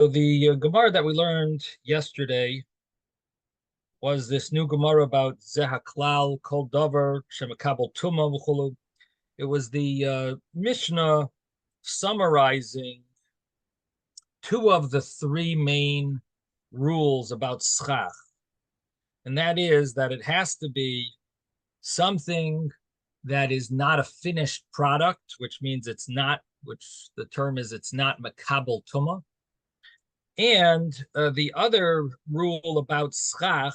So the Gemara that we learned yesterday was this new Gemara about Zehaklal Kol Davar Shemakabel Tuma v'chulu. It was the Mishnah summarizing two of the three main rules about schach, and that is that it has to be something that is not a finished product, which means it's not, which the term is it's not makabel tuma. And the other rule about schach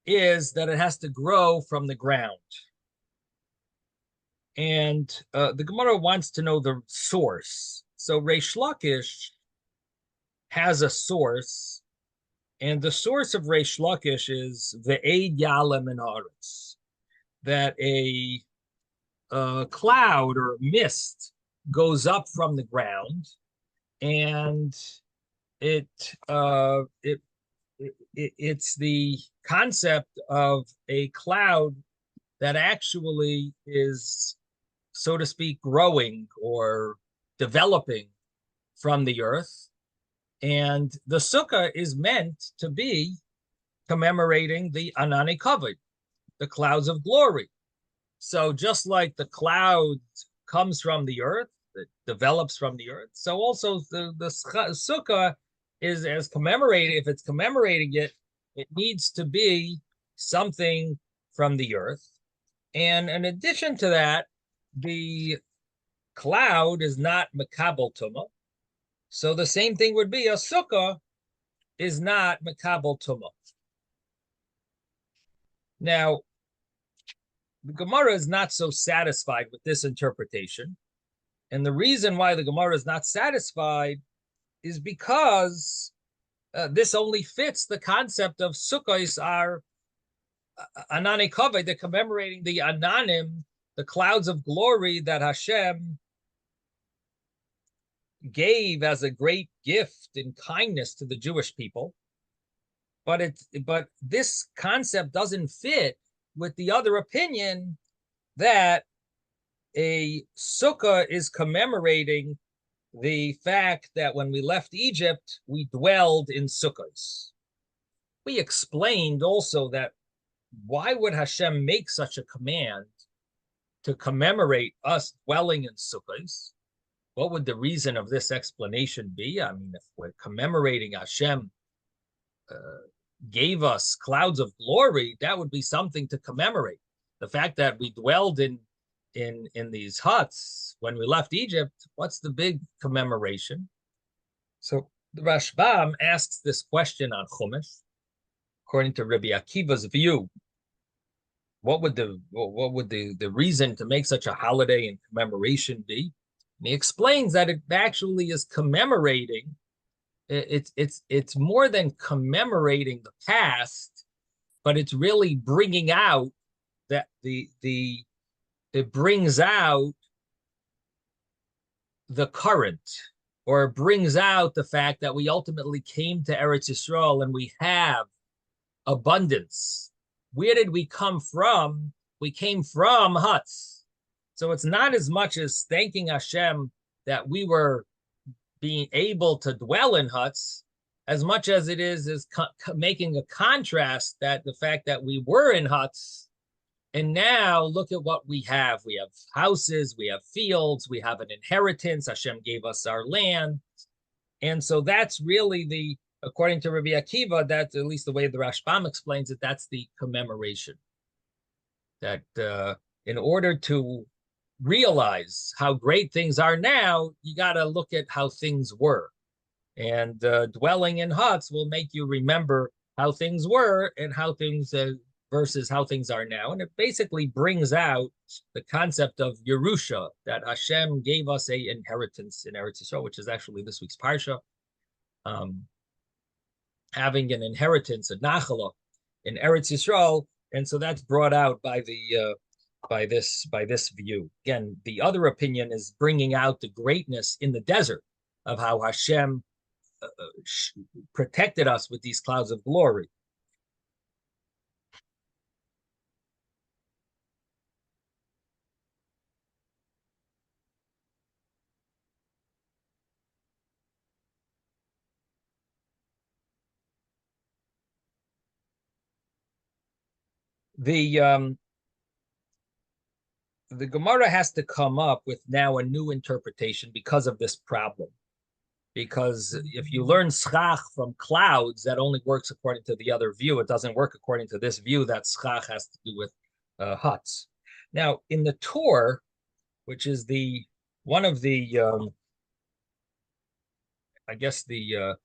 is that it has to grow from the ground. And the Gemara wants to know the source. So Reish Lakish has a source, and the source of Reish Lakish is ve'ed yalem min haaretz, that a cloud or mist goes up from the ground, and it it's the concept of a cloud that actually is, so to speak, growing or developing from the earth. And the sukkah is meant to be commemorating the Anani Kavod, the clouds of glory. So just like the cloud comes from the earth, it develops from the earth, so also the sukkah is as commemorating. If it's commemorating it, it needs to be something from the earth. And in addition to that, the cloud is not makabel tuma. So the same thing would be a sukkah is not makabel tuma. Now, the Gemara is not so satisfied with this interpretation. And the reason why the Gemara is not satisfied is because this only fits the concept of sukkahs are anani kavod. They're commemorating the ananim, the clouds of glory that Hashem gave as a great gift in kindness to the Jewish people. But this concept doesn't fit with the other opinion that a sukkah is commemorating the fact that when we left Egypt, we dwelled in sukkahs. We explained also that why would Hashem make such a command to commemorate us dwelling in sukkahs? What would the reason of this explanation be? I mean, if we're commemorating Hashem gave us clouds of glory, that would be something to commemorate. The fact that we dwelled in these huts when we left Egypt, what's the big commemoration? So the Rashbam asks this question on Chumash. According to Rabbi Akiva's view, what would the reason to make such a holiday and commemoration be? And he explains that it actually is commemorating. It's more than commemorating the past, but it's really bringing out that it brings out the current, or it brings out the fact that we ultimately came to Eretz Yisrael and we have abundance. Where did we come from? We came from huts. So it's not as much as thanking Hashem that we were being able to dwell in huts, as much as it is making a contrast that the fact that we were in huts, and now look at what we have. We have houses, we have fields, we have an inheritance. Hashem gave us our land. And so that's really according to Rabbi Akiva, that's at least the way the Rashbam explains it, that's the commemoration. That in order to realize how great things are now, you got to look at how things were. And dwelling in huts will make you remember how things were and how things versus how things are now. And it basically brings out the concept of Yerusha, that Hashem gave us a inheritance in Eretz Yisrael, which is actually this week's Parsha. Having an inheritance, a nachala, in Eretz Yisrael. And so that's brought out by this view. Again, the other opinion is bringing out the greatness in the desert of how Hashem protected us with these clouds of glory. The the Gemara has to come up with now a new interpretation because of this problem. Because if you learn schach from clouds, that only works according to the other view. It doesn't work according to this view that schach has to do with huts. Now, in the Torah, which is the one of the I guess the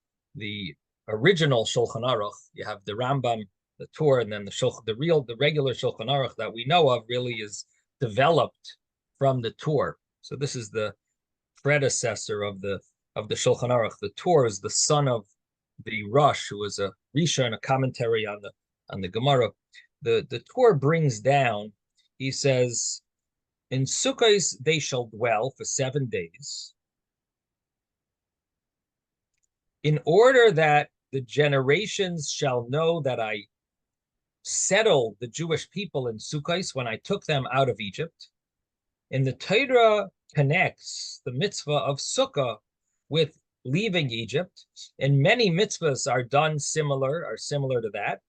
original Shulchan Aruch, you have the Rambam, the Torah, and then the regular Shulchan Aruch that we know of really is developed from the Torah. So this is the predecessor of the Shulchan Aruch. The Torah is the son of the Rosh, who was a Risha and a commentary on the Gemara. The Torah brings down. He says, "In Sukkos they shall dwell for 7 days, in order that the generations shall know that I settled the Jewish people in Sukkos when I took them out of Egypt." And the Torah connects the mitzvah of Sukkah with leaving Egypt, and many mitzvahs are similar to that,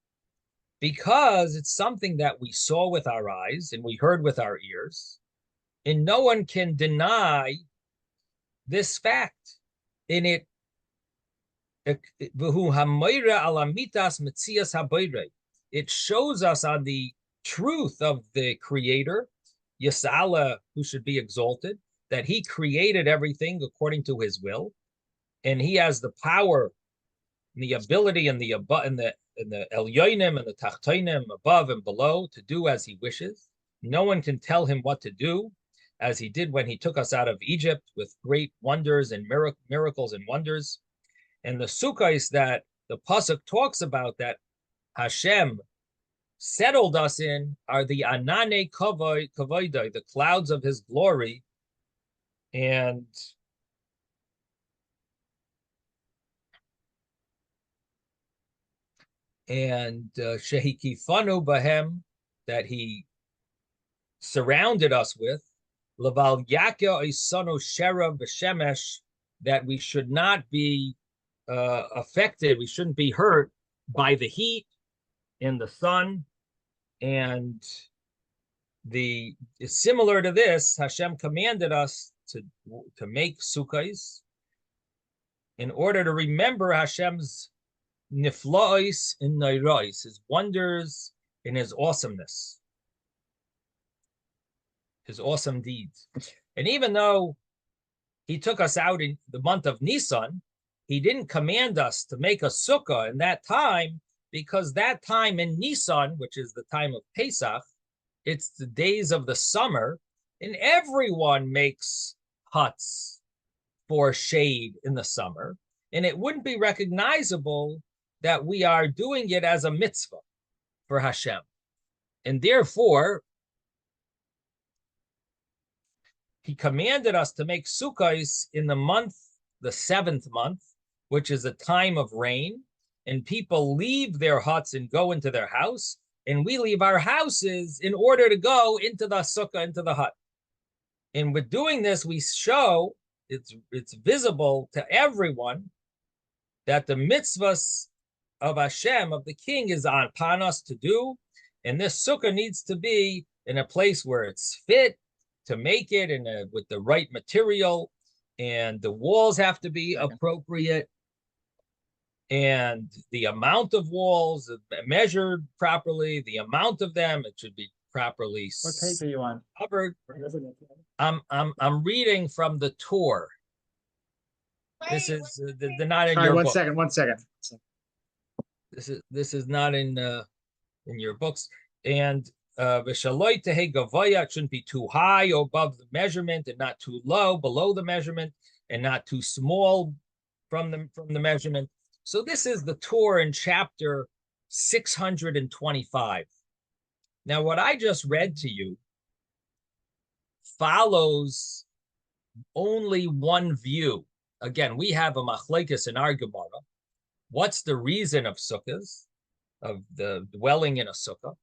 because it's something that we saw with our eyes and we heard with our ears, and no one can deny this fact. In it, it shows us on the truth of the Creator, Yisala, who should be exalted, that he created everything according to his will, and he has the power and the ability and the Elyonim and the Tachtonim above and below to do as he wishes. No one can tell him what to do, as he did when he took us out of Egypt with great wonders and miracles and wonders. And the Sukkos that the Pasuk talks about that Hashem settled us in are the Anane Kavoidai, the clouds of his glory. And Shehikifanu Bahem, that he surrounded us with, Laval Yaka Isano Shera B'Shemesh, that we should not be affected, we shouldn't be hurt by the heat and the sun. And similar to this, Hashem commanded us to make sukkahs in order to remember Hashem's niflaos and nairos, his wonders and his awesomeness, his awesome deeds. And even though he took us out in the month of Nisan, he didn't command us to make a sukkah in that time, because that time in Nisan, which is the time of Pesach, it's the days of the summer, and everyone makes huts for shade in the summer, and it wouldn't be recognizable that we are doing it as a mitzvah for Hashem. And therefore, he commanded us to make sukkahs in the 7th month, which is a time of rain, and people leave their huts and go into their house, and we leave our houses in order to go into the sukkah, into the hut. And with doing this, we show, it's visible to everyone, that the mitzvahs of Hashem, of the king, is upon us to do, and this sukkah needs to be in a place where it's fit to make it, with the right material, and the walls have to be appropriate, and the amount of walls measured properly, the amount of them, it should be properly What page are you on? covered. I'm reading from the Torah. This is they're not in your book. One second. This is not in your books. And Vishaloi Tehe Gavaya, it shouldn't be too high or above the measurement, and not too low below the measurement, and not too small from the measurement. So this is the Torah in chapter 625. Now, what I just read to you follows only one view. Again, we have a machlekes in our Gemara. What's the reason of sukkahs, of the dwelling in a sukkah?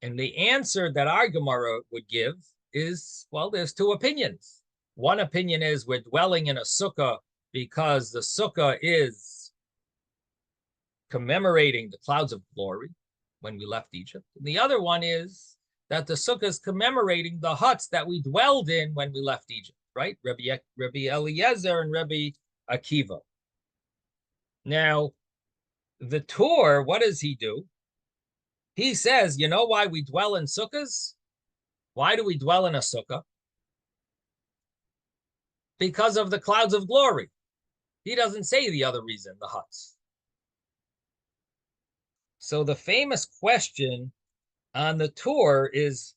And the answer that our Gemara would give is, well, there's two opinions. One opinion is we're dwelling in a sukkah because the sukkah is commemorating the clouds of glory. when we left Egypt. And the other one is that the sukkah is commemorating the huts that we dwelled in when we left Egypt, right? Rabbi Eliezer and Rabbi Akiva. Now, the Tur, what does he do? He says, you know why we dwell in sukkahs? Why do we dwell in a sukkah? Because of the clouds of glory. He doesn't say the other reason, the huts. So the famous question on the Tur is,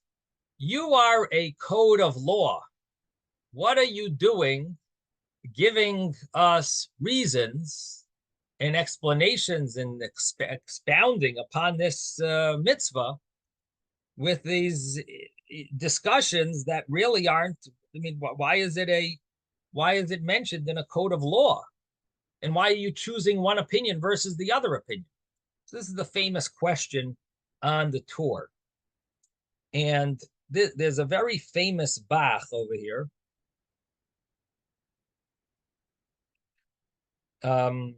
you are a code of law. What are you doing giving us reasons and explanations and expounding upon this mitzvah with these discussions that really aren't, I mean, why is it mentioned in a code of law? And why are you choosing one opinion versus the other opinion? So this is the famous question on the Tur. And there's a very famous Bach over here. And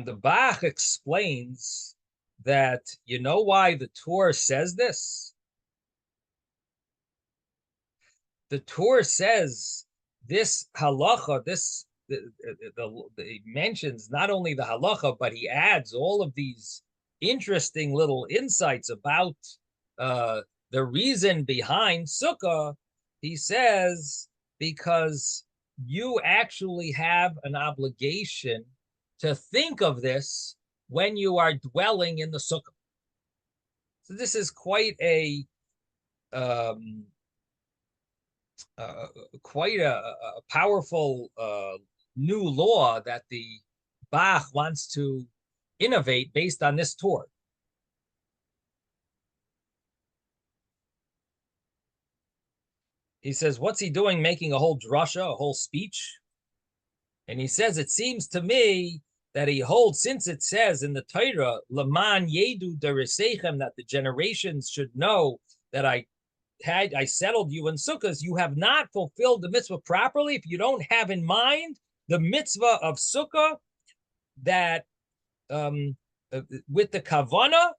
the Bach explains that, you know why the Tur says this? The Tur says this halacha, he mentions not only the halacha, but he adds all of these interesting little insights about the reason behind sukkah. He says, because you actually have an obligation to think of this when you are dwelling in the sukkah. So this is quite a powerful new law that the Bach wants to innovate based on this Tur. He says, what's he doing making a whole drasha, a whole speech? And he says, it seems to me that he holds, since it says in the Torah, Laman Yedu Deresechem, that the generations should know that I settled you in sukkahs, you have not fulfilled the mitzvah properly if you don't have in mind the mitzvah of sukkah that with the kavana,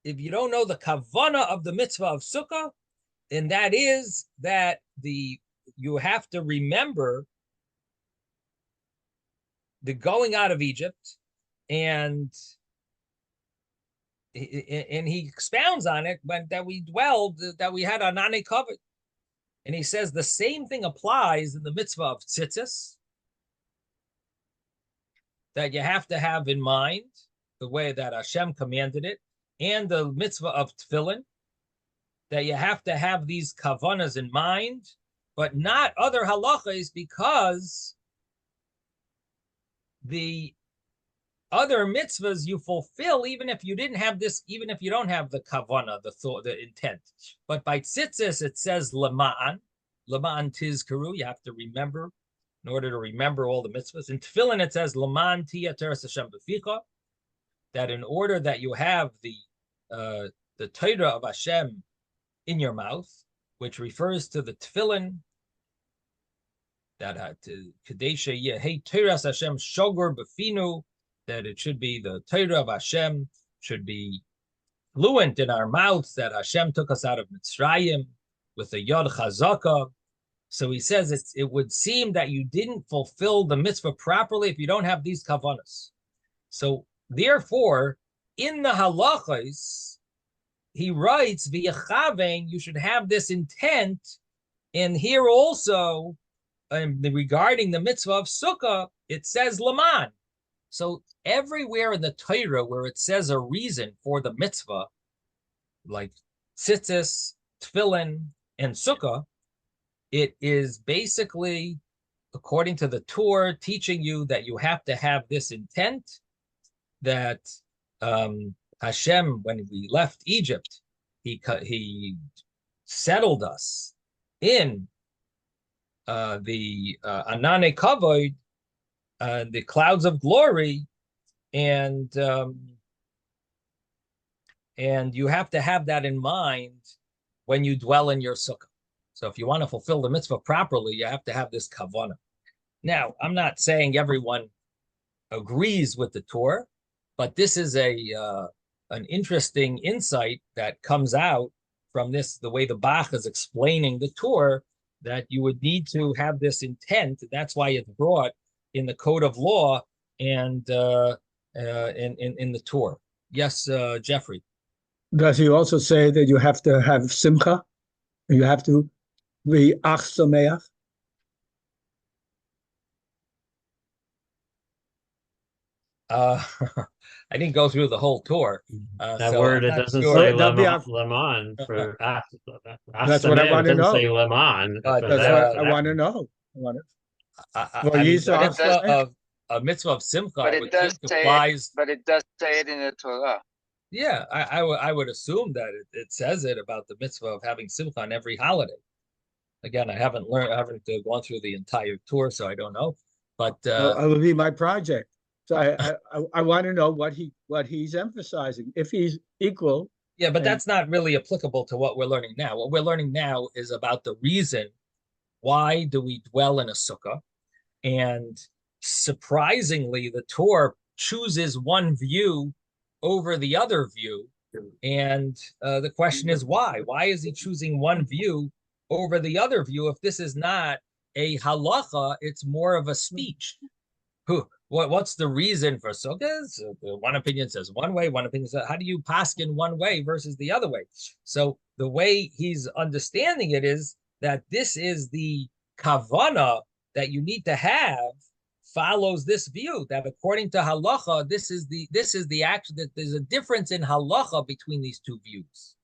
if you don't know the kavana of the mitzvah of sukkah, and that is that you have to remember the going out of Egypt, and he expounds on it that we dwelled, that we had anane covered. And he says the same thing applies in the mitzvah of tzitzis, that you have to have in mind the way that Hashem commanded it, and the mitzvah of tefillin, that you have to have these kavanas in mind, but not other halachas, because the other mitzvahs you fulfill even if you didn't have this, even if you don't have the kavana, the thought, the intent. But by tzitzis it says lema'an tizkaru, you have to remember in order to remember all the mitzvahs. In tefillin it says leman tiyah teres Hashem b'ficha, that in order that you have the Torah of Hashem in your mouth, which refers to the tefillin, that kadesha yehei Torah Hashem shogor b'finu, that it should be the Torah of Hashem should be fluent in our mouths, that Hashem took us out of Mitzrayim with a yod chazaka. So he says it would seem that you didn't fulfill the mitzvah properly if you don't have these kavanas. So therefore, in the halachas, he writes, v'yachavein, you should have this intent. And here also, regarding the mitzvah of sukkah, it says laman. So everywhere in the Torah where it says a reason for the mitzvah, like tzitzis, tefillin, and sukkah, it is basically, according to the Torah, teaching you that you have to have this intent, that Hashem, when we left Egypt, he settled us in the Anane Kavod, the clouds of glory, and you have to have that in mind when you dwell in your sukkah. So if you want to fulfill the mitzvah properly, you have to have this kavanah. Now, I'm not saying everyone agrees with the Torah, but this is an interesting insight that comes out from this, the way the Bach is explaining the Torah, that you would need to have this intent. That's why it's brought in the code of law and in the Torah. Yes, Jeffrey. Does he also say that you have to have simcha? You have to be ach sameach? Uh, I didn't go through the whole tour, That so word, I'm it not doesn't sure. say That'll be lemon for That's what I It want to doesn't know. say lemon. But, That's what I that. want to know. I want I Well, mean, he's the ach mitzvah sameach. of a mitzvah of simcha, But I it would does think say it. applies. But it does say it in the Torah. Yeah, I would assume that it says it about the mitzvah of having simcha on every holiday. Again, I haven't gone through the entire tour, so I don't know. But Well, it will be my project. So I want to know what he's emphasizing. If he's equal, yeah, but and that's not really applicable to what we're learning now. What we're learning now is about the reason why do we dwell in a sukkah, and surprisingly, the Torah chooses one view over the other view. And the question is why? Why is he choosing one view over the other view if this is not a halacha, it's more of a speech? What's the reason for sukkahs? One opinion says one way, one opinion says, how do you paskin one way versus the other way? So the way he's understanding it is that this is the kavana that you need to have follows this view, that according to halacha, this is the action, that there's a difference in halacha between these two views.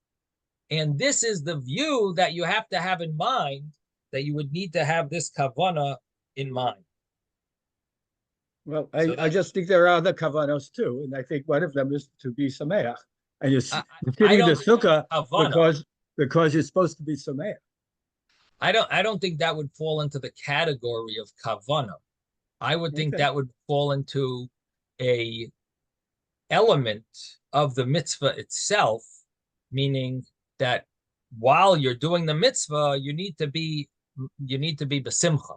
And this is the view that you have to have in mind, that you would need to have this kavana in mind. well, So I just think there are other kavanos too, and I think one of them is to be sameach. And you're I sitting in the don't think sukkah kavana. because you're supposed to be sameach. I don't think that would fall into the category of kavana. I would think Okay. that would fall into a element of the mitzvah itself, meaning that while you're doing the mitzvah, you need to be besimcha.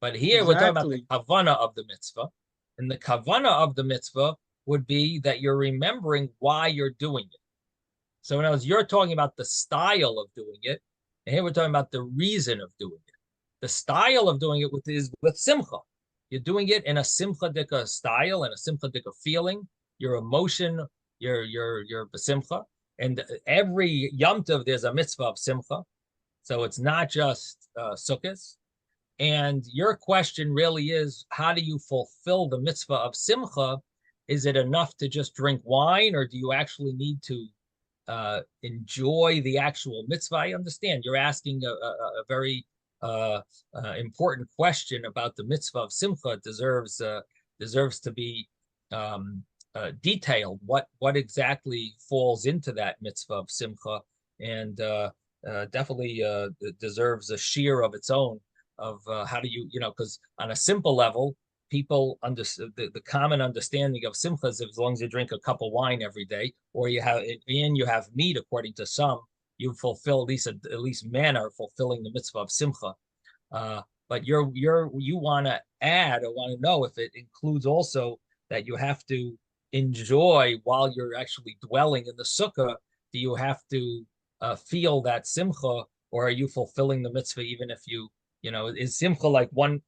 But here we're talking about the Exactly. kavana of the mitzvah, and the kavana of the mitzvah would be that you're remembering why you're doing it. So in other words, you're talking about the style of doing it, and here we're talking about the reason of doing it. The style of doing it is with simcha. You're doing it in a simcha dika style and a simcha dika feeling. Your emotion, your besimcha, and every Yom Tov there's a mitzvah of simcha, so it's not just sukkahs. And your question really is, how do you fulfill the mitzvah of simcha? Is it enough to just drink wine, or do you actually need to enjoy the actual mitzvah? I understand you're asking a very important question about the mitzvah of simcha. It deserves to be detailed. What exactly falls into that mitzvah of simcha, and definitely deserves a shear of its own. Of how do you because on a simple level, people understand the common understanding of simcha is as long as you drink a cup of wine every day, or you have meat, according to some, you fulfill at least men are fulfilling the mitzvah of simcha. But you want to add or want to know if it includes also that you have to enjoy while you're actually dwelling in the sukkah. Do you have to feel that simcha, or are you fulfilling the mitzvah even if is simcha like one?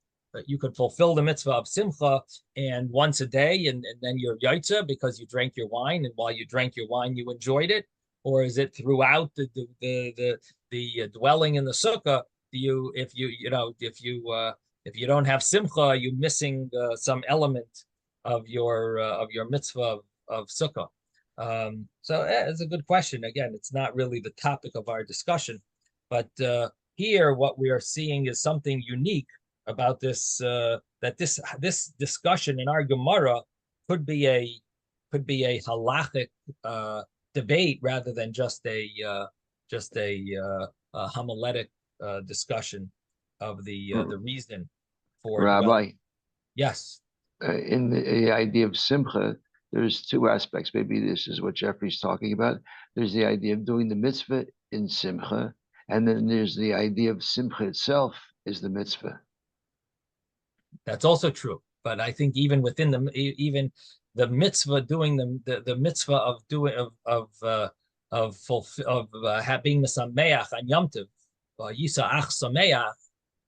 You could fulfill the mitzvah of simcha and once a day, and then you're yaitza because you drank your wine, and while you drank your wine, you enjoyed it, or is it throughout the dwelling in the sukkah? Do you if you don't have simcha, are you missing some element of your mitzvah of sukkah? So it's a good question. Again, it's not really the topic of our discussion, but here what we are seeing is something unique about this, that this discussion in our Gemara could be a halachic debate rather than just a homiletic discussion of the reason for Rabbi. Yes. In the idea of simcha, there's two aspects. Maybe this is what Jeffrey's talking about. There's the idea of doing the mitzvah in simcha, and then there's the idea of simcha itself is the mitzvah. That's also true. but I think even within even the mitzvah doing the mitzvah of doing being mesameach on Yom Tov, Yisa'ach Sameach,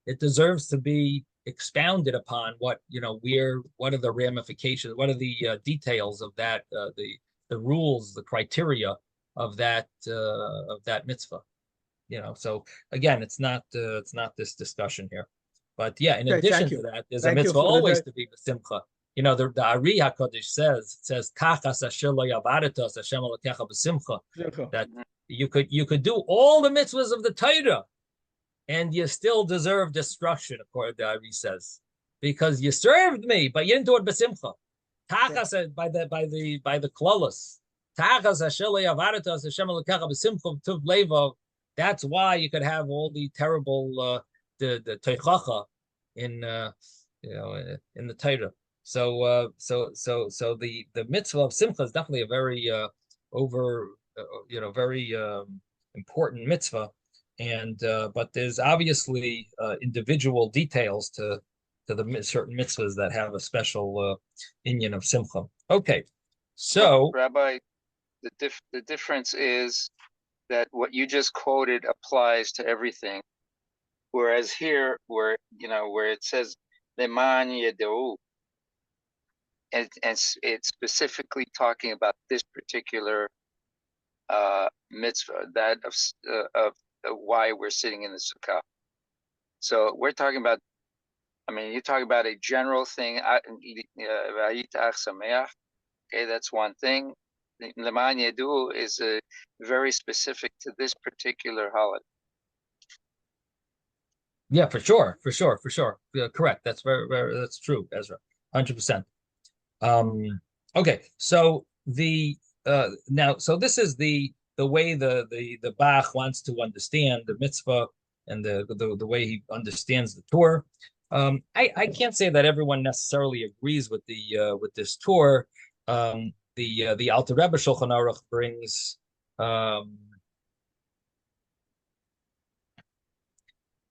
it deserves to be expounded upon. What what are the ramifications? What are the details of that? The rules, the criteria of that mitzvah. So again, it's not this discussion here, but yeah. In addition to that, there's a mitzvah always to be b'simcha. The Ari HaKadosh says kachas asher lo yavadatos Hashem Elokecha b'simcha, that you could do all the mitzvahs of the Torah, and you still deserve destruction, according to Ari says, because you served me, but you didn't do it b'simcha. Tachas by the klolos. Tachas asher lo yavadatos Hashem Elokecha b'simcha tuv levo. That's why you could have all the terrible the teichacha in in the Torah. So the mitzvah of simcha is definitely a very very important mitzvah, and but there's obviously individual details to the certain mitzvahs that have a special inyan of simcha. Okay, so Rabbi, the difference is that what you just quoted applies to everything, whereas here, where it says leman yedeu, and it's specifically talking about this particular mitzvah, that of why we're sitting in the sukkah. So we're talking about, you're talking about a general thing. Okay, that's one thing. Leman Yedu is very specific to this particular holiday. Yeah, for sure. Correct. That's that's true, Ezra. 100%. Okay, so so this is the way the Bach wants to understand the mitzvah, and the way he understands the Torah. I can't say that everyone necessarily agrees with this Torah. The Alter Rebbe Shulchan Aruch brings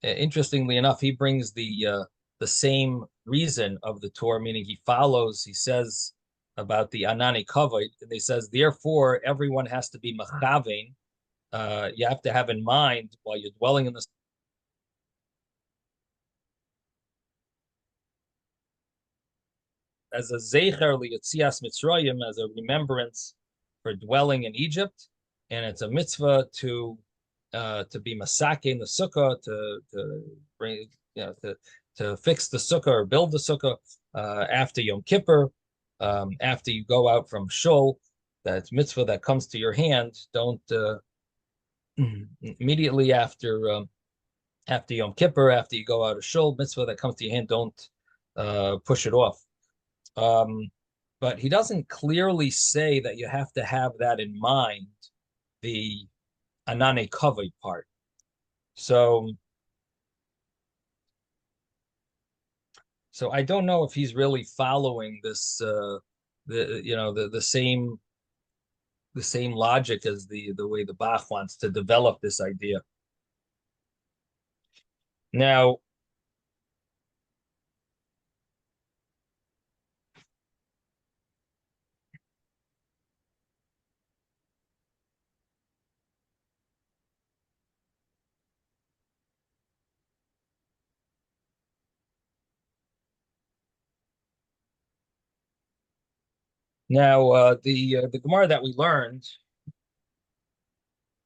interestingly enough, he brings the same reason of the Torah, meaning he says about the Anani Kavod, and he says, therefore, everyone has to be mechavein. You have to have in mind while you're dwelling in the as a zecher liyetzias Mitzrayim, as a remembrance for dwelling in Egypt, and it's a mitzvah to be masake in the sukkah, to bring to fix the sukkah or build the sukkah after Yom Kippur, after you go out from shul. That's mitzvah that comes to your hand. Don't immediately after Yom Kippur, after you go out of shul, mitzvah that comes to your hand, don't push it off. But he doesn't clearly say that you have to have that in mind, the Anane Kavod part. So I don't know if he's really following this the same logic as the way the Bach wants to develop this idea. Now, the Gemara that we learned,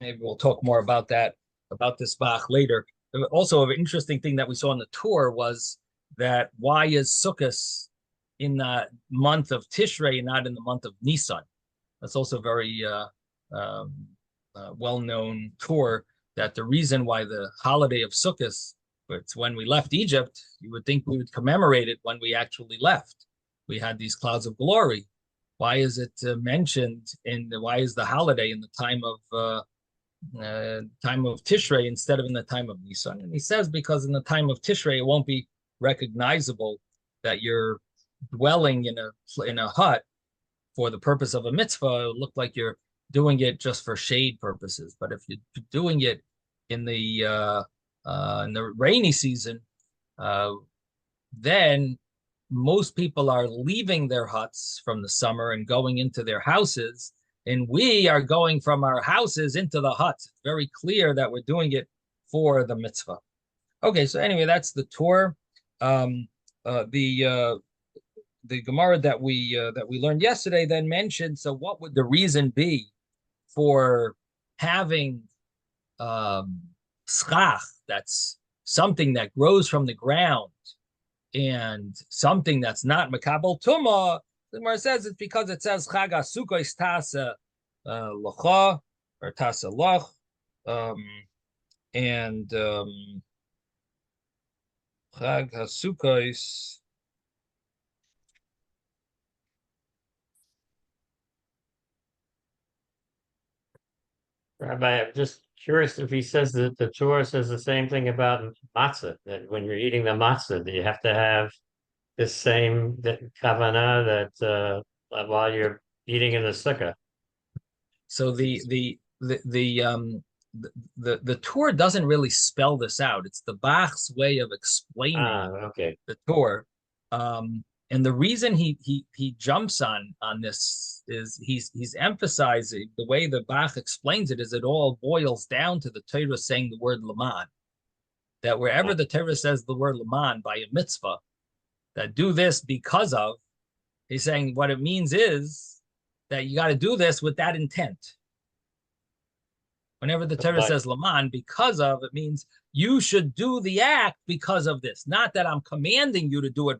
maybe we'll talk more about this Bach later. Also, an interesting thing that we saw on the tour was that why is Sukkot in the month of Tishrei and not in the month of Nisan? That's also a very well-known tour, that the reason why the holiday of Sukkot, it's when we left Egypt, you would think we would commemorate it when we actually left. We had these clouds of glory. Why is it mentioned why is the holiday in the time of Tishrei instead of in the time of Nisan? And he says because in the time of Tishrei it won't be recognizable that you're dwelling in a hut for the purpose of a mitzvah. It'll look like you're doing it just for shade purposes. But if you're doing it in the rainy season, then most people are leaving their huts from the summer and going into their houses, and we are going from our houses into the huts. It's very clear that we're doing it for the mitzvah. Okay, so anyway, that's the tour. The Gemara that we learned yesterday then mentioned. So, what would the reason be for having schach? That's something that grows from the ground, and something that's not makabel tuma. The Gemara says it's because it says chag sukkah is tasa lacha or tasa lach, and chag sukkah is. Rabbi, I'm just curious if he says that the Torah says the same thing about matzah, that when you're eating the matzah, that you have to have this same kavanah that while you're eating in the sukkah. So the Torah doesn't really spell this out. It's the Bach's way of explaining Okay. the Torah. And the reason he jumps on this is he's emphasizing the way the Bach explains it is it all boils down to the Torah saying the word Laman. That wherever the Torah says the word Laman by a mitzvah, that do this because of, he's saying what it means is that you got to do this with that intent. Whenever the Torah says Laman, because of, it means you should do the act because of this. Not that I'm commanding you to do it.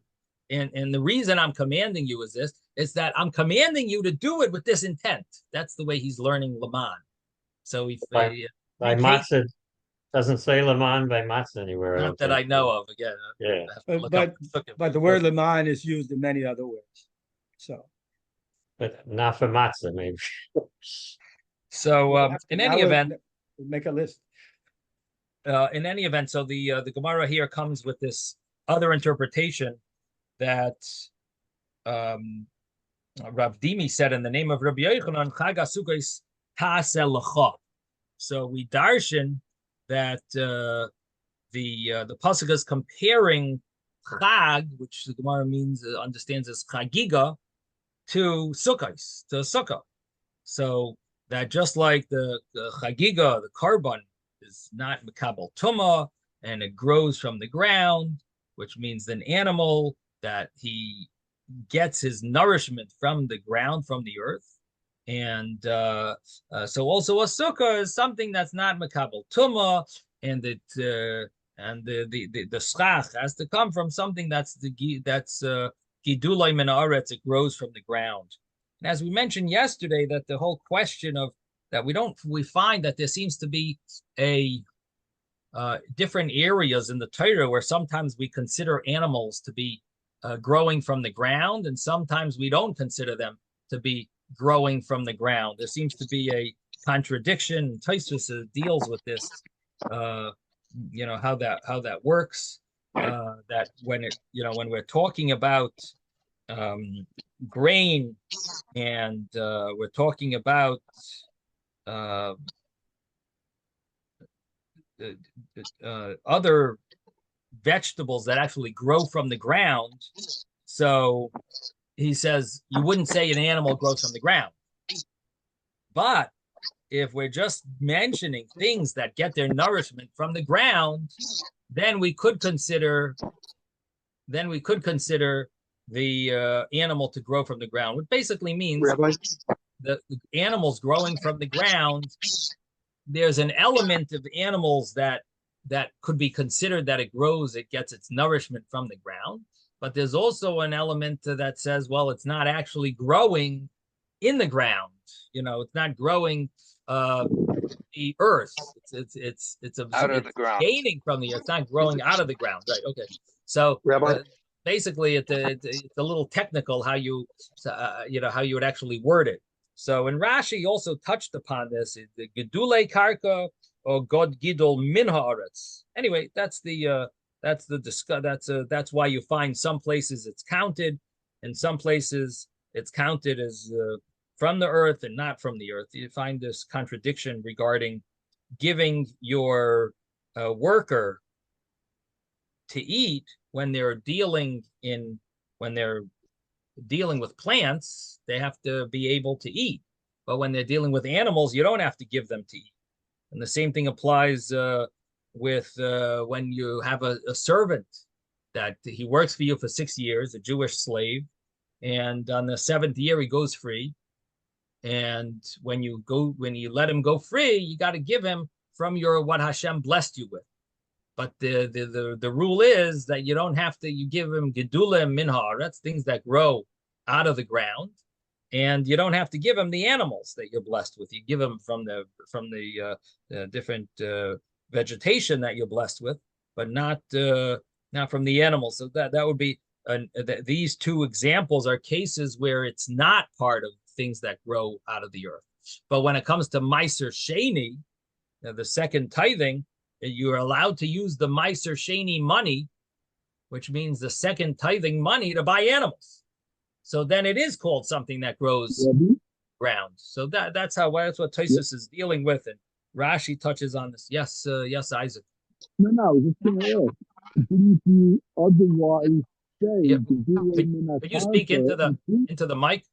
And the reason I'm commanding you is this, is that I'm commanding you to do it with this intent. That's the way he's learning Laman. So by matzah, doesn't say Laman by matzah anywhere. Not that I know of, again. Yeah. But the word Laman is used in many other ways. So. But not for matzah, maybe. So in any event, make a list. In any event, so the Gemara here comes with this other interpretation that Rav Dimi said in the name of Rabbi Yochanan, Chag HaSukkah is Ta'aseh L'cha. So we darshan that the pasuk is comparing Chag, which the Gemara understands as Chagiga, to Sukkahs, to Sukkah. So that just like the Chagiga, the Karban, is not Makabel Tumah, and it grows from the ground, which means an animal that he gets his nourishment from the ground, from the earth. And so also a sukkah is something that's not makabel tumah, and it the schach has to come from something that's gidulay min haaretz, it grows from the ground. And as we mentioned yesterday, that the whole question of that we find that there seems to be a different areas in the Torah where sometimes we consider animals to be growing from the ground, and sometimes we don't consider them to be growing from the ground. There seems to be a contradiction. Tosfos deals with this, how that works. That when we're talking about grain, and we're talking about other vegetables that actually grow from the ground. So he says you wouldn't say an animal grows from the ground. But if we're just mentioning things that get their nourishment from the ground, then we could consider the animal to grow from the ground, which basically means the animals growing from the ground. There's an element of animals that could be considered that it gets its nourishment from the ground. But there's also an element that says, well, it's not actually growing in the ground. It's not growing the earth. It's out of the ground, gaining from the earth. It's not growing out of the ground. Right. Okay. So basically, it's a little technical how you would actually word it. So in Rashi also touched upon this, the gedulei karka or god gidol min haaretz. Anyway, that's why you find some places it's counted, and some places it's counted as from the earth and not from the earth. You find this contradiction regarding giving your worker to eat when they're dealing in when they're dealing with plants, they have to be able to eat. But when they're dealing with animals, you don't have to give them to eat. And the same thing applies with when you have a servant that he works for you for 6 years, a Jewish slave, and on the 7th year he goes free. And when you let him go free, you got to give him from your what Hashem blessed you with. But the rule is that you don't have to. You give him gedula and minhar. That's things that grow out of the ground, and you don't have to give him the animals that you're blessed with. You give him from the different vegetation that you're blessed with, but not from the animals. So that would be these two examples are cases where it's not part of things that grow out of the earth. But when it comes to Meiser Sheni, the second tithing, you are allowed to use the Meiser Sheni money, which means the second tithing money, to buy animals. So then it is called something that grows ground. So that's what Tosfos is dealing with, and Rashi touches on this. Yes, Isaac. No, just gonna ask. Didn't you otherwise say? Yeah. Could you speak into the mic?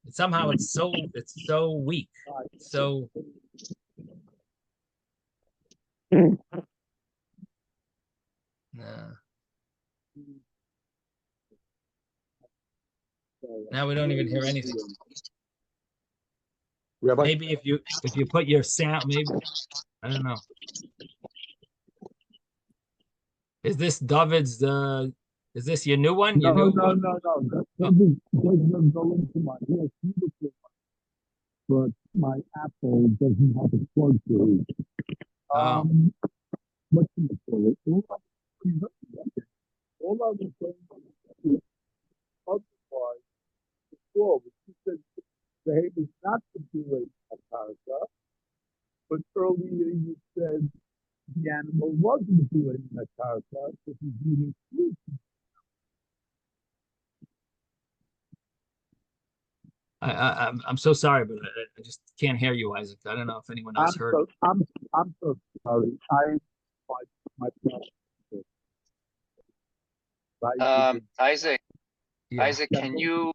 Somehow it's so weak. So now we don't even hear anything. Rabbi? Maybe if you put your sound, maybe I don't know. Is this David's? Is this your new one? Your No. new one? Doesn't go into my beautiful, but my Apple doesn't have a plug for it. What's in the toilet? All I was saying is otherwise before, you said behavior not to do a paragraph, but earlier you said the animal wasn't doing a paragraph because he's eating fruit. I'm so sorry, but I just can't hear you, Isaac. I don't know if anyone else heard. I'm so sorry. My Isaac, Yeah. Isaac, can you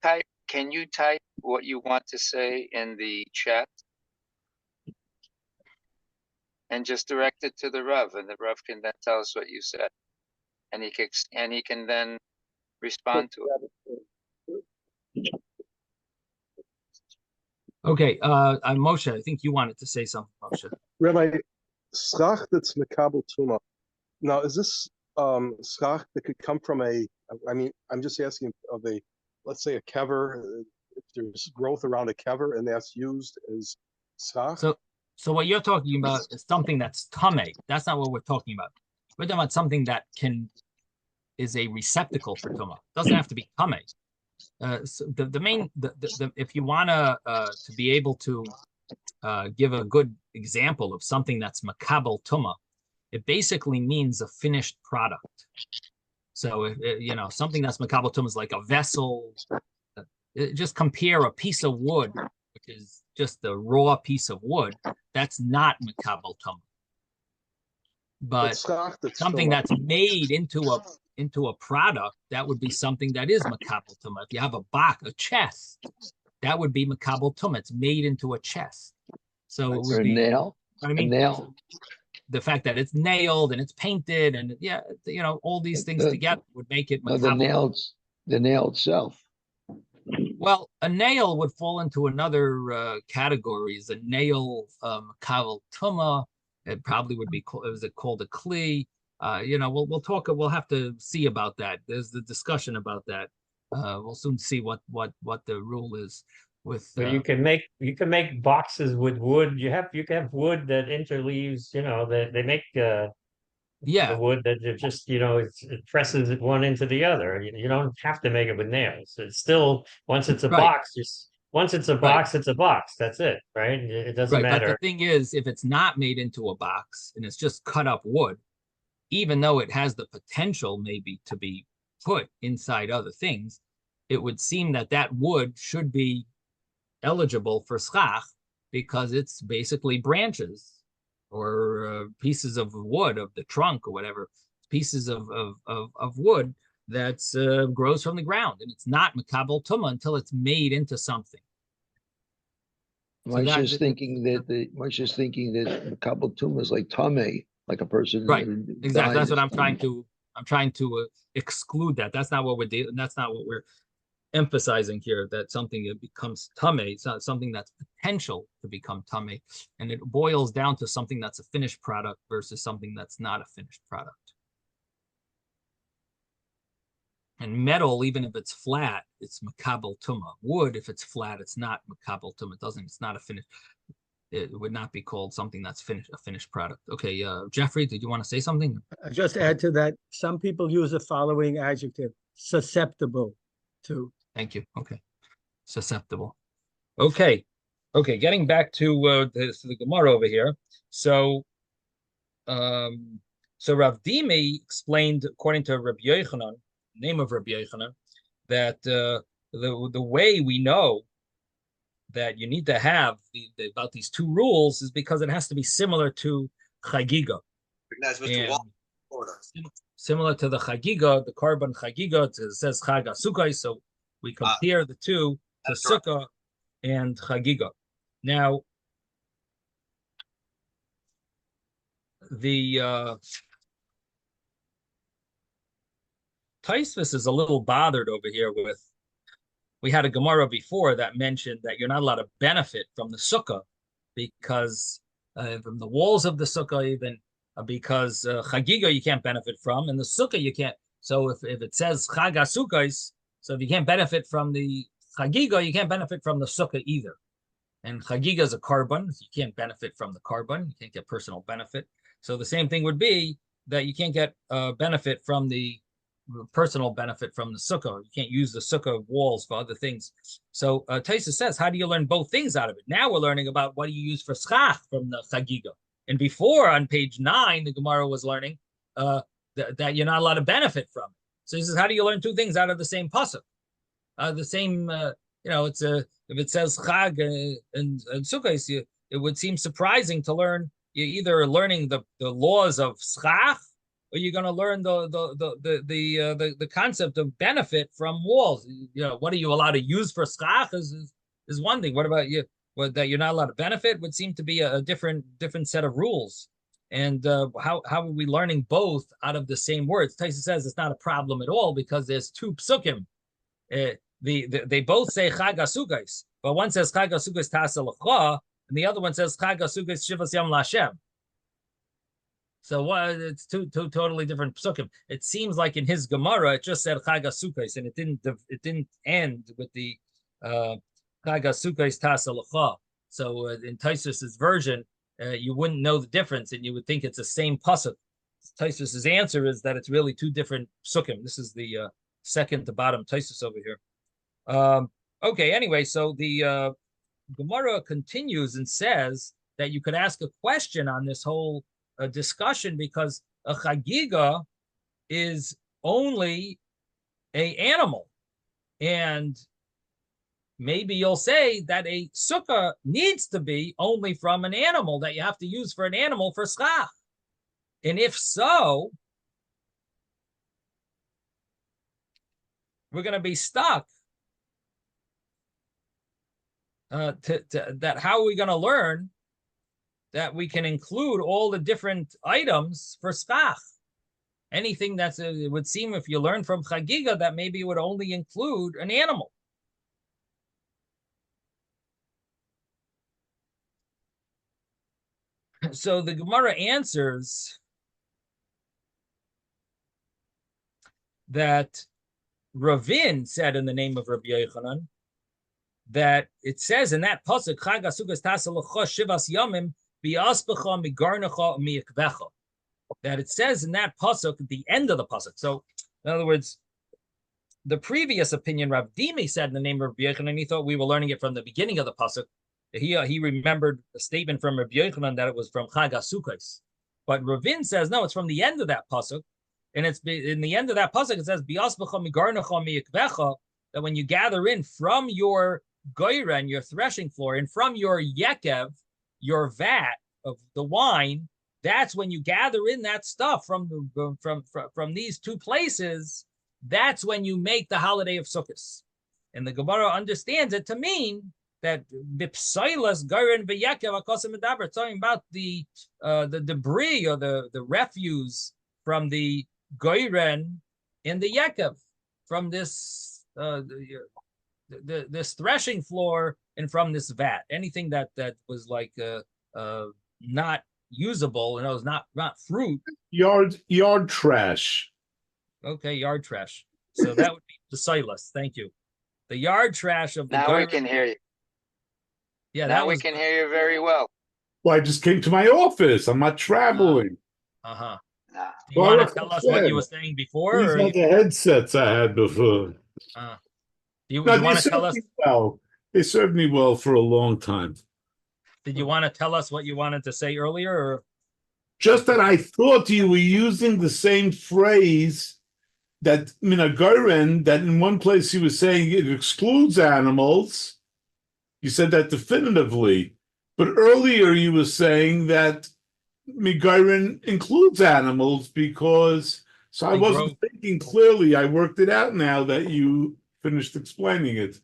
type what you want to say in the chat and just direct it to the Rav, and the Rav can then tell us what you said, and he can then respond to it. Okay, Moshe, I think you wanted to say something, Moshe. Rabbi, schach that's makabel tuma. Now, is this schach that could come from I mean, I'm just asking of let's say a kever, if there's growth around a kever and that's used as schach? So what you're talking about is something that's tamei. That's not what we're talking about. We're talking about something that is a receptacle for tumah. It doesn't have to be tamei. So if you want to be able to give a good example of something that's makabel tumah, it basically means a finished product. So something that's makabel tumah is like a vessel. Just compare a piece of wood, which is just a raw piece of wood. That's not makabel tumah. But something that's made into a product, that would be something that is makabel tumah. If you have a chest, that would be makabel tumah. It's made into a chest. So it would be a nail. I mean, a nail. The fact that it's nailed and it's painted and all these things together would make it makabel. The nail itself. Well, a nail would fall into another category. Is a nail makabel tumah? It probably would be called. Is it called a kli? We'll talk. We'll have to see about that. There's the discussion about that. We'll soon see what the rule is with. So you can make boxes with wood. You can have wood that interleaves. They make the wood that it presses it one into the other. You don't have to make it with nails. It's still once it's a box. Once it's a box, it's a box. That's it, right? It doesn't matter. But the thing is, if it's not made into a box and it's just cut up wood, even though it has the potential maybe to be put inside other things, it would seem that wood should be eligible for schach because it's basically branches or pieces of wood of the trunk or whatever, pieces of wood that's grows from the ground, and it's not makabel tuma until it's made into something. Moshe's thinking that Makabel Tumah is like Tame, like a person Right. who Exactly. died That's what is I'm trying to. I'm trying to exclude that. That's not what we're dealing. That's not what we're emphasizing here. That something that becomes tame. It's not something that's potential to become tame, and it boils down to something that's a finished product versus something that's not a finished product. And metal, even if it's flat, it's makabel tuma. Wood, if it's flat, it's not makabel tuma. It doesn't. It's not a finished. It would not be called something that's finished, a finished product. Okay, Jeffrey, did you want to say something? Just add to that, some people use the following adjective, susceptible to. Thank you. Okay, susceptible. Okay, getting back to the Gemara over here. So, Rav Dimi explained, according to Rabbi Yochanan, name of Rabbi Yochanan, that the way we know that you need to have about these two rules is because it has to be similar to Chagiga. Similar to the Chagiga, the Korban Chagiga, it says Chag HaSukkah, so we compare the two to Sukkah and Chagiga. Now, the Taisvis is a little bothered over here with, we had a Gemara before that mentioned that you're not allowed to benefit from the Sukkah because from the walls of the Sukkah, even because Chagiga you can't benefit from, and the Sukkah you can't. So if it says Chag HaSukkos, so if you can't benefit from the Chagiga, you can't benefit from the Sukkah either. And Chagiga is a korban, so you can't benefit from the korban, you can't get personal benefit. So the same thing would be that you can't get benefit from the personal benefit from the sukkah. You can't use the sukkah walls for other things. So Taisa says, how do you learn both things out of it? Now we're learning about what do you use for schach from the chagiga. And before on page 9, the Gemara was learning that you're not allowed to benefit from it. So he says, how do you learn two things out of the same pasuk? The same, it's if it says chag and sukkah, it would seem surprising to learn. You're either learning the laws of schach, or you're going to learn the concept of benefit from walls. What are you allowed to use for schach is one thing. What about you? That you're not allowed to benefit would seem to be a different set of rules. And how are we learning both out of the same words? Taisa says it's not a problem at all because there's two psukim. They both say Chag HaSukkos, but one says Chag HaSukkos Ta'aseh L'cha, and the other one says Chag HaSukkos Shivas Yom L'Hashem. So it's two totally different psukim. It seems like in his Gemara it just said Chag HaSukkos, and it didn't end with the Chag HaSukkos Ta'aseh L'cha. So in Taisus's version, you wouldn't know the difference, and you would think it's the same pasuk. Taisus's answer is that it's really two different psukim. This is the second to bottom Taisus over here. Okay, anyway, so the Gemara continues and says that you could ask a question on this whole discussion because a chagiga is only an animal, and maybe you'll say that a sukkah needs to be only from an animal, that you have to use for an animal for schach. And if so, we're going to be stuck. That how are we going to learn that we can include all the different items for schach? Anything that's it would seem if you learn from chagiga that maybe it would only include an animal. So the Gemara answers that Ravin said in the name of Rabbi Yochanan that it says in that pasuk Chag HaSukkos Ta'aseh L'cha Shivas Yomim Bi'aspecha Migarnecha Mi'ikvecha, that it says in that pasuk at the end of the pasuk. So in other words, the previous opinion Rav Dimi said in the name of Rabbi Yochanan, he thought we were learning it from the beginning of the pasuk. He remembered a statement from Rabbi Yochanan that it was from Chag HaSukkos, but Ravin says no, it's from the end of that pasuk, and it's in the end of that pasuk it says Bi'aspecha Migarnecha Mi'ikvecha, that when you gather in from your goyra and your threshing floor and from your yekev, your vat of the wine, that's when you gather in that stuff from these two places. that's when you make the holiday of Sukkot. And the Gemara understands it to mean that bipsailas garin v'yakev akosim medaber, talking about the debris or the refuse from the goyren and the yakev, from this this threshing floor and from this vat, anything that was like not usable and it was not fruit. Yard trash. Okay, yard trash. So that would be the silas. Thank you. The yard trash of the Now we can hear you. Yeah, now we can hear you very well. Well, I just came to my office. I'm not traveling. Uh-huh. Nah. Do you want to tell us what you were saying before? These Or are the headsets I had before. do you No, want to tell us? They served me well for a long time. Did you want to tell us what you wanted to say earlier? Or Just that I thought you were using the same phrase that Minagoren, that in one place you were saying it excludes animals. You said that definitively. But earlier you were saying that Migoren includes animals because, so I wasn't thinking clearly. I worked it out now that you finished explaining it.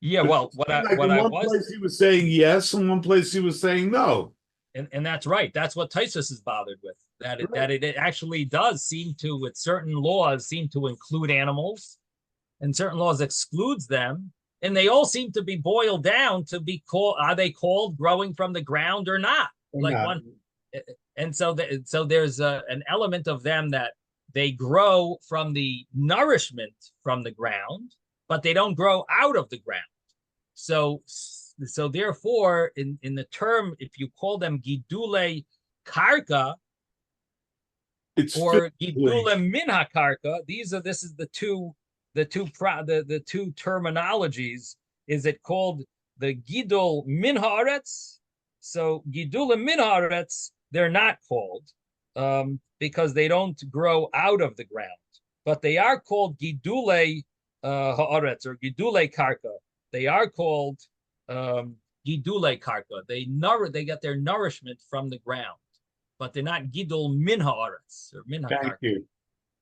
yeah, well, what I one was, place he was saying yes, and one place he was saying no. and that's right. That's what Tysus is bothered with. That it actually does seem to, with certain laws, seem to include animals, and certain laws excludes them, and they all seem to be boiled down to be called. Are they called growing from the ground or not? And so there's an element of them that they grow from the nourishment from the ground, but they don't grow out of the ground. So therefore, in the term, if you call them gidule karka or gidule minha karka, this is the two terminologies. Is it called the gidul min haaretz? So gidule min haaretz, they're not called because they don't grow out of the ground, but they are called gidule haaretz or gidule karka. They are called gidule karka. They get their nourishment from the ground, but they're not gidul min haaretz or min karka. Thank you.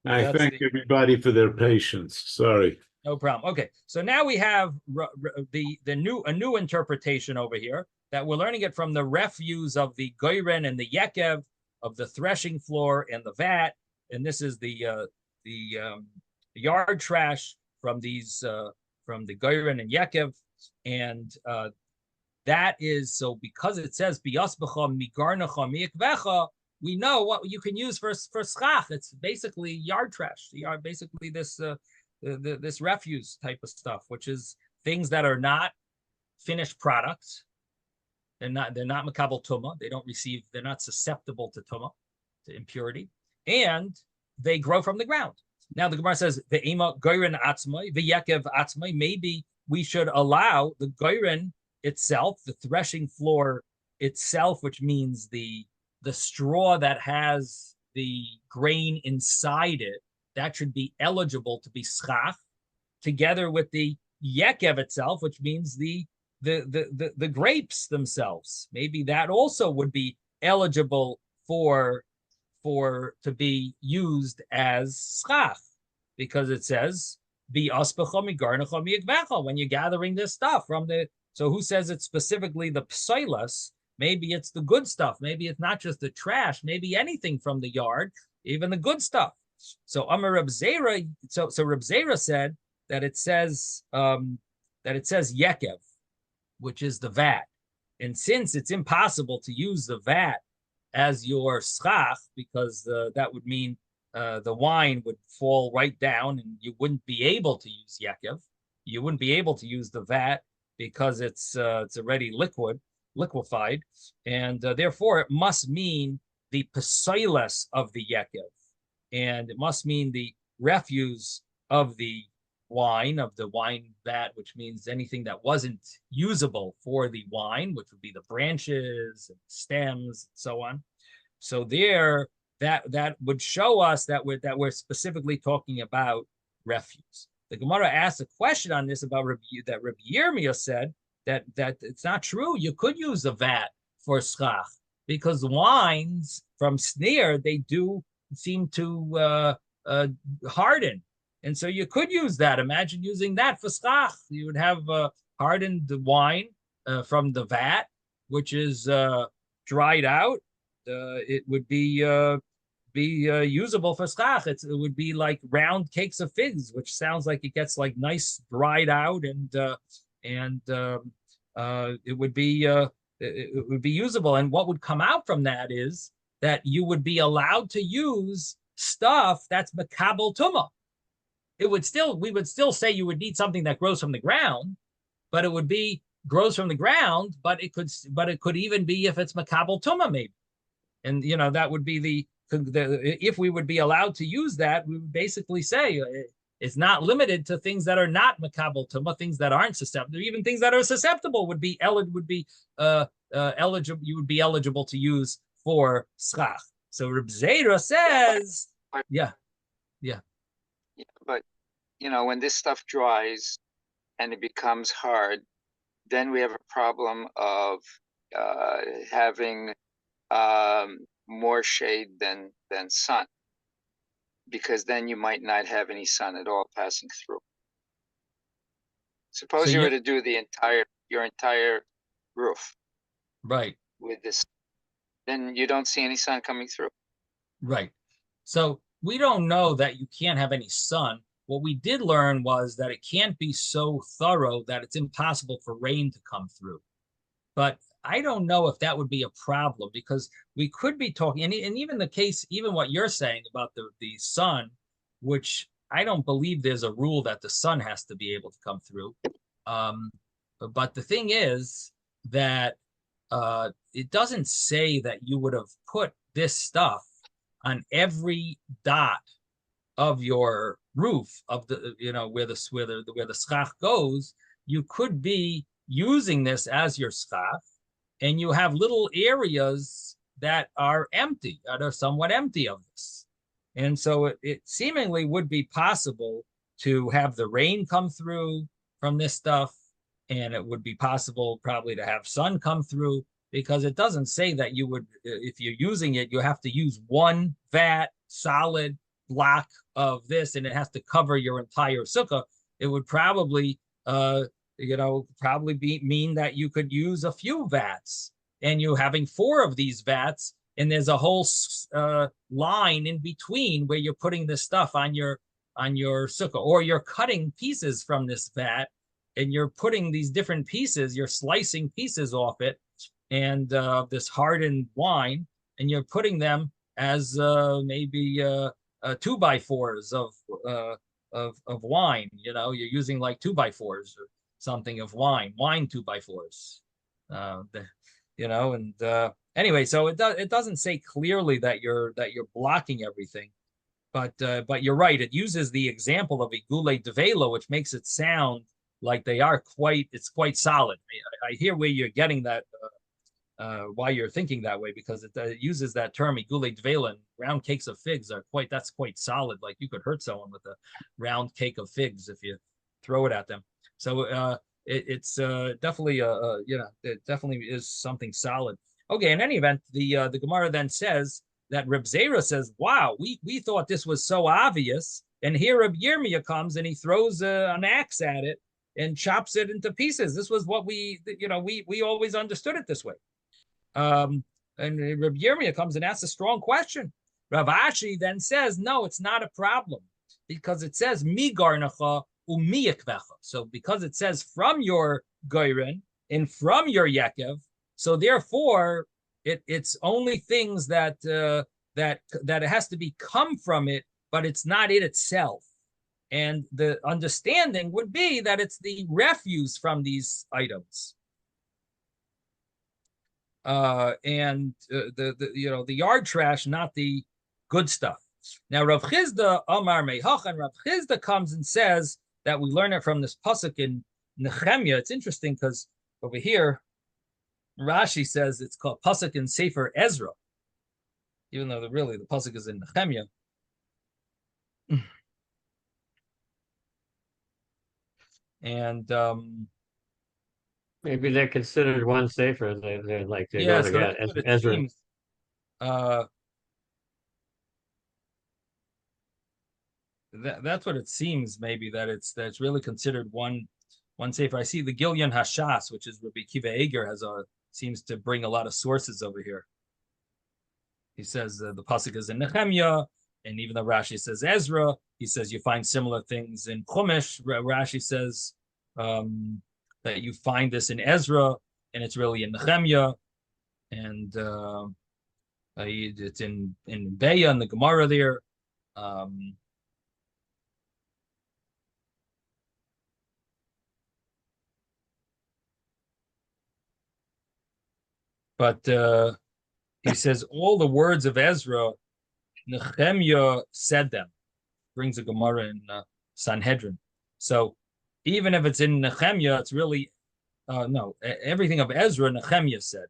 I thank everybody for their patience. Sorry. No problem. Okay, so now we have a new interpretation over here that we're learning it from the refuse of the goyren and the yekev, of the threshing floor and the vat, and this is the yard trash from these from the goyren and yekev, and that is so because it says biyasbecha migarnecha miikvecha, we know what you can use for schach. It's basically yard trash. Basically this this refuse type of stuff, which is things that are not finished products. They're not makabel tumah. They're not susceptible to tumah, to impurity, and they grow from the ground. Now the Gemara says the ema goyren atzmai, the yekev atzmai. Maybe we should allow the goyren itself, the threshing floor itself, which means the straw that has the grain inside it, that should be eligible to be schach, together with the yekev itself, which means the grapes themselves. Maybe that also would be eligible for to be used as schach, because it says be aspecha migarnecha miigvecha, when you're gathering this stuff from the. So who says it's specifically the psilas? Maybe it's the good stuff. Maybe it's not just the trash. Maybe anything from the yard, even the good stuff. So Amar Reb Zera. So Reb Zera said that it says yekev, which is the vat, and since it's impossible to use the vat as your schach, because that would mean the wine would fall right down, and you wouldn't be able to use yekev. You wouldn't be able to use the vat because it's already liquefied, and therefore it must mean the pesilas of the yekev, and it must mean the refuse of the wine vat, which means anything that wasn't usable for the wine, which would be the branches and stems and so on. So there, that would show us that we're specifically talking about refuse. The Gemara asks a question on this about that Rabbi Yirmiyah said that it's not true. You could use a vat for schach, because wines from sneer, they do seem to harden. And so you could use that. Imagine using that for schach. You would have hardened wine from the vat, which is dried out. It would be usable for schach. It would be like round cakes of figs, which sounds like it gets like nice dried out, and it would be usable. And what would come out from that is that you would be allowed to use stuff that's makabel tumah. We would still say you would need something that grows from the ground, but it would be grows from the ground, but it could even be if it's makabel tumah maybe. And that would be if we would be allowed to use that, we would basically say it's not limited to things that are not makabel tumah, things that aren't susceptible. Even things that are susceptible would be eligible. You would be eligible to use for schach. So Reb Zera says, yeah. But when this stuff dries and it becomes hard, then we have a problem of having more shade than sun, because then you might not have any sun at all passing through. Suppose So you were to do your entire roof right with this, then you don't see any sun coming through. Right. So we don't know that you can't have any sun. What we did learn was that it can't be so thorough that it's impossible for rain to come through. But I don't know if that would be a problem, because we could be talking, and even the case, even what you're saying about the sun, which I don't believe there's a rule that the sun has to be able to come through. But the thing is that it doesn't say that you would have put this stuff on every dot of your roof of the where the schach goes. You could be using this as your schach, and you have little areas that are empty, that are somewhat empty of this. And so it seemingly would be possible to have the rain come through from this stuff, and it would be possible probably to have sun come through, because it doesn't say that you would, if you're using it, you have to use one vat solid block of this, and it has to cover your entire sukkah. It would probably mean that you could use a few vats, and you having 4 of these vats, and there's a whole line in between where you're putting this stuff on your sukkah, or you're cutting pieces from this vat, and you're putting these different pieces, you're slicing pieces off it, and this hardened wine, and you're putting them as maybe 2x4s of wine. You're using like 2x4s or something of wine 2x4s. Anyway, so it doesn't say clearly that you're blocking everything, but you're right. It uses the example of igule devela, which makes it sound like it's quite solid. I hear where you're getting that, why you're thinking that way, because it uses that term igule devela, and round cakes of figs that's quite solid. Like you could hurt someone with a round cake of figs if you throw it at them. So it's definitely it definitely is something solid. Okay, in any event, the Gemara then says that Reb Zera says, wow, we thought this was so obvious, and here Reb Yirmiyah comes and he throws an axe at it and chops it into pieces. This was what we always understood it this way. And Reb Yirmiyah comes and asks a strong question. Rav Ashi then says, no, it's not a problem, because it says mi garnacha umiyakvecha. So because it says from your goyren and from your yekev, so therefore it's only things that it has to be come from it, but it's not it itself. And the understanding would be that it's the refuse from these items. And the yard trash, not the good stuff. Now Rav Chizda Amar Mehach, and Rav Chizda comes and says that we learn it from this pasuk in Nehemiah. It's interesting because over here Rashi says it's called pasuk in Sefer Ezra, even though the pasuk is in Nehemiah. And maybe they're considered one safer. They're like they go yes, together. that's what it Ezra. seems. that's what it seems, maybe, that it's really considered one sefer. I see the Gilyon Hashas, which is Rabbi Kiva Eger, seems to bring a lot of sources over here. He says the pasuk is in Nehemiah, and even though Rashi says Ezra, he says you find similar things in Chumash. Rashi says that you find this in Ezra, and it's really in Nehemiah, and it's in Beya and the Gemara there. But he says all the words of Ezra, Nehemiah said them. Brings a Gemara in Sanhedrin. So even if it's in Nehemiah, it's really no, everything of Ezra, Nehemiah said.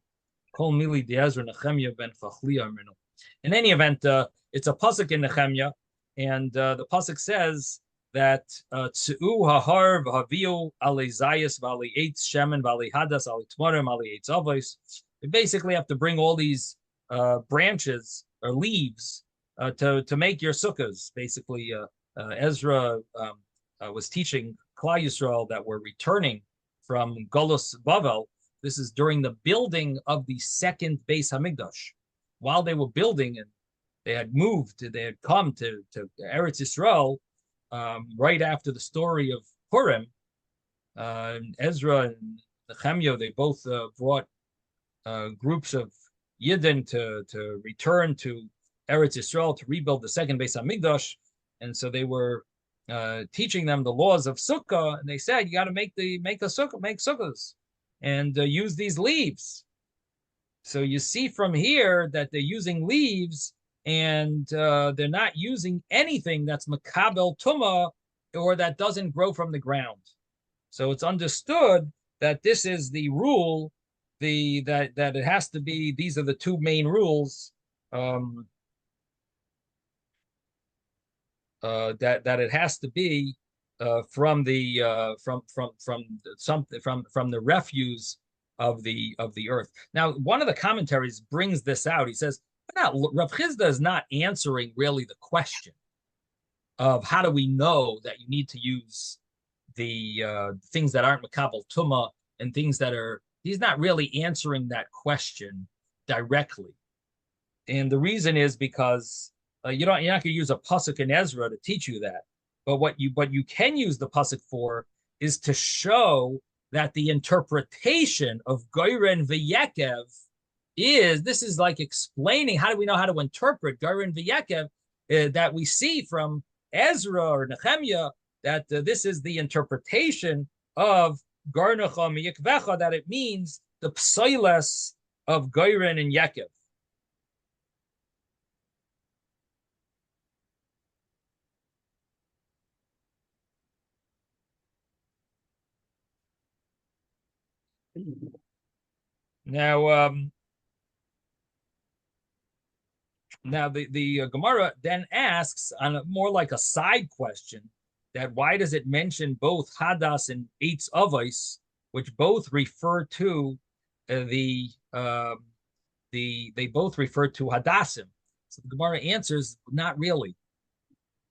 Kol mili de Ezra Nehemiah ben Chachliya Amrinu. In any event, it's a pasuk in Nehemiah, and the pasuk says that Tzu hahar v'haviu ali zayis v'ali eitz shemen v'ali hadas ali tmorim ali eitz avos. We basically have to bring all these branches or leaves to make your sukkahs. Basically, Ezra was teaching Klal Yisrael that were returning from Golus Bavel. This is during the building of the second Beis Hamikdash. While they were building and they had come to Eretz Yisrael right after the story of Purim. Ezra and Nehemiah, they both brought groups of Yidden to return to Eretz Yisrael to rebuild the second Beis Hamikdash, and so they were teaching them the laws of Sukkah, and they said you got to make sukkahs, and use these leaves. So you see from here that they're using leaves, and they're not using anything that's makabel tuma or that doesn't grow from the ground. So it's understood that this is the rule. That it has to be. These are the two main rules. That it has to be from the refuse of the earth. Now, one of the commentaries brings this out. He says, "Now, Rav Chizda is not answering really the question of how do we know that you need to use the things that aren't makabel tuma and things that are." He's not really answering that question directly, and the reason is because you're not going to use a pasuk in Ezra to teach you that. But what you can use the pasuk for is to show that the interpretation of Goyren v'Yekev this is like explaining how do we know how to interpret Goyren v'Yekev that we see from Ezra or Nehemiah, that this is the interpretation of Garnecha miyikvecha, that it means the psoiles of Goyren and Yekev. Now, the Gemara then asks on more like a side question that why does it mention both Hadas and Eitz Avos, which both refer to they both refer to Hadassim. So the Gemara answers not really.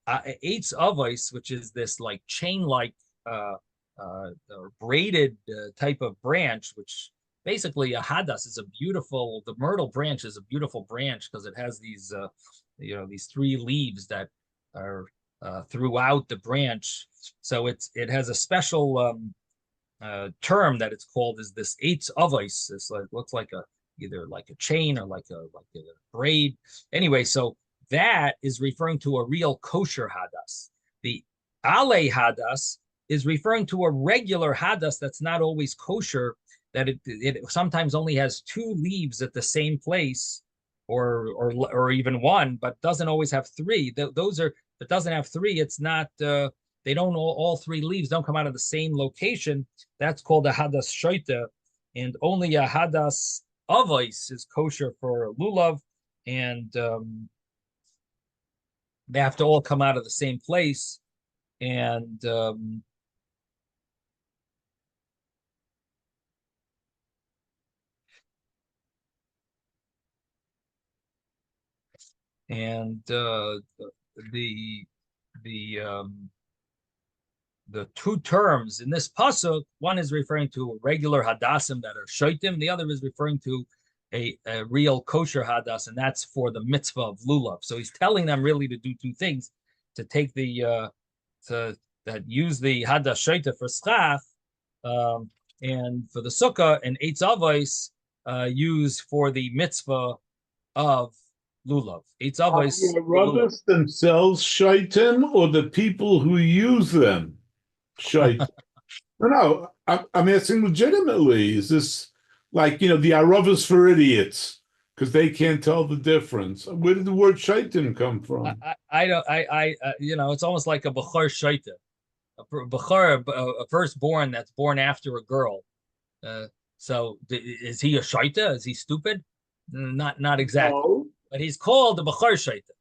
Eitz Avos, which is this like chain-like braided type of branch, which basically a hadas is the myrtle branch is a beautiful branch because it has these these three leaves that are throughout the branch. So it has a special term that it's called is this eitz avos. It's like looks like either like a chain or like a braid. Anyway, so that is referring to a real kosher hadas. The ale hadas is referring to a regular hadas that's not always kosher, that it sometimes only has two leaves at the same place, or even one, but doesn't always have three. Those are, if it doesn't have three, it's not they don't all three leaves don't come out of the same location. That's called a hadas shoita, and only a hadas avos is kosher for lulav, and they have to all come out of the same place, and the two terms in this pasuk, one is referring to regular hadassim that are shoitim, the other is referring to a real kosher hadas, and that's for the mitzvah of lulav. So he's telling them really to do two things: to take that use the hadas shoita for schach, and for the sukkah, and eitz avos use for the mitzvah of lulav. Eitz avos. The Arabics themselves shaitim, or the people who use them shaitim? No, I'm asking legitimately. Is this like, the Aravas for idiots because they can't tell the difference? Where did the word shaitim come from? I don't. It's almost like a bechor shaita, a firstborn that's born after a girl. So is he a shaita? Is he stupid? Not exactly. No, But he's called the bechor shaita.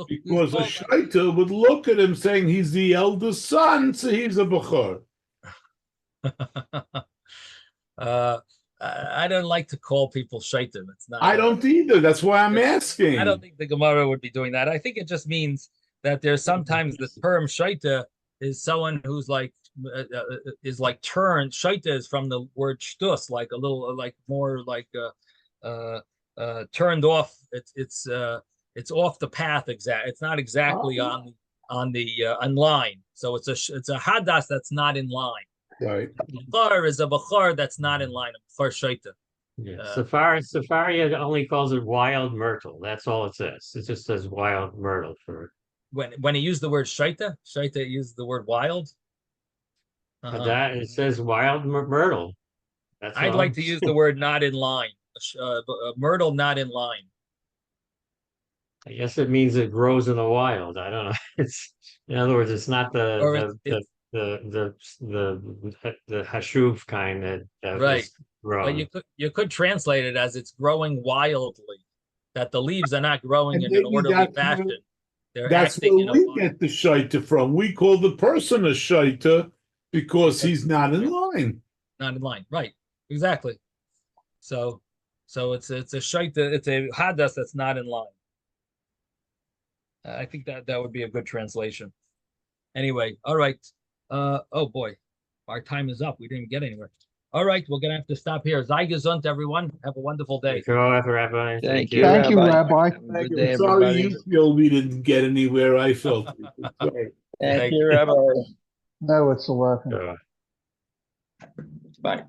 because a shaita would look at him saying he's the eldest son, so he's a bechor. I don't like to call people shaitim. It's not. I don't either. That's why I'm asking. I don't think the Gemara would be doing that. I think it just means that there's sometimes the term shaita is someone who's like turned. Shaita is from the word shtus, like a little, like more like turned off. It's off the path. It's not exactly on line. So it's a hadas that's not in line. Right. Bechor is a bechor that's not in line. A bechor shaita. Yeah. Safari only calls it wild myrtle. That's all it says. It just says wild myrtle for When he used the word shaita used the word wild. that. It says wild myrtle. That's I'd all. like to use the word not in line. Myrtle not in line. I guess it means it grows in the wild. I don't know. It's, in other words, it's not the hashuv kind that Right. is grown. But you could translate it as it's growing wildly. That the leaves are not growing And in an maybe orderly that's fashion. They're That's acting where in a we wild. get the shaita from. We call the person a shaita because he's not in line. Not in line. Right. Exactly. So it's a shaita, it's a hadas that's not in line. I think that would be a good translation. Anyway, all right. Oh boy, our time is up. We didn't get anywhere. All right, we're gonna have to stop here. Sei gesund, everyone. Have a wonderful day. Rabbi. Thank you, Thank you, Rabbi. Rabbi. Have a Thank good you. day, Sorry everybody. you feel we didn't get anywhere. I felt. Sorry. Thank Thank you, you. Rabbi. No, it's a working. Sure. Bye.